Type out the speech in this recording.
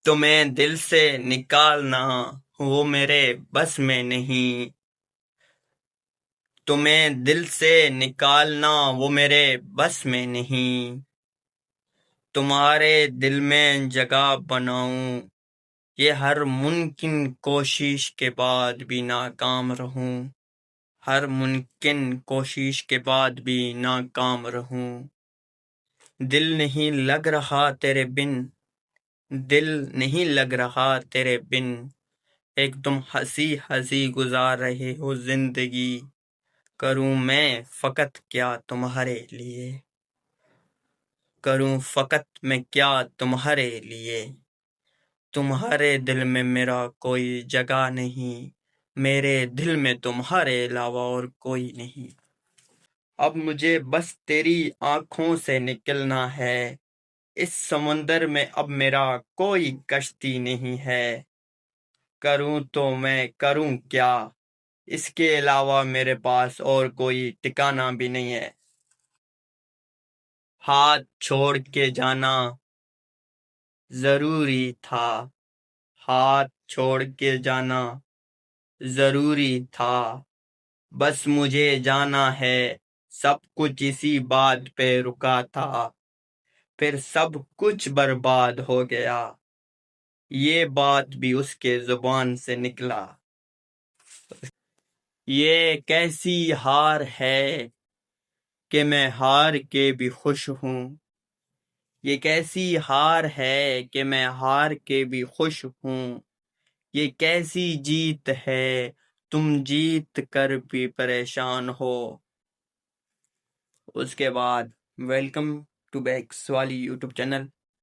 تمہیں دل سے نکالنا وہ میرے بس میں نہیں، تمہیں دل سے نکالنا وہ میرے بس میں نہیں، تمہارے دل میں جگہ بناؤں یہ ہر ممکن کوشش کے بعد بھی ناکام رہوں، ہر ممکن کوشش کے بعد بھی ناکام رہوں، دل نہیں لگ رہا تیرے بن، دل نہیں لگ رہا تیرے بن، ایک تم ہنسی ہنسی گزار رہے ہو زندگی، کروں میں فقط کیا تمہارے لیے، کروں فقط میں کیا تمہارے لیے، تمہارے دل میں میرا کوئی جگہ نہیں، میرے دل میں تمہارے علاوہ اور کوئی نہیں، اب مجھے بس تیری آنکھوں سے نکلنا ہے، اس سمندر میں اب میرا کوئی کشتی نہیں ہے، کروں تو میں کروں کیا، اس کے علاوہ میرے پاس اور کوئی ٹھکانہ بھی نہیں ہے، ہاتھ چھوڑ کے جانا ضروری تھا، ہاتھ چھوڑ کے جانا ضروری تھا، بس مجھے جانا ہے، سب کچھ اسی بات پہ رکا تھا، پھر سب کچھ برباد ہو گیا، یہ بات بھی اس کے زبان سے نکلا، یہ کیسی ہار ہے کہ میں ہار کے بھی خوش ہوں، یہ کیسی ہار ہے کہ میں ہار کے بھی خوش ہوں، یہ کیسی جیت ہے تم جیت کر بھی پریشان ہو۔ اس کے بعد ویلکم ٹو بیک سوالی یوٹیوب چینل۔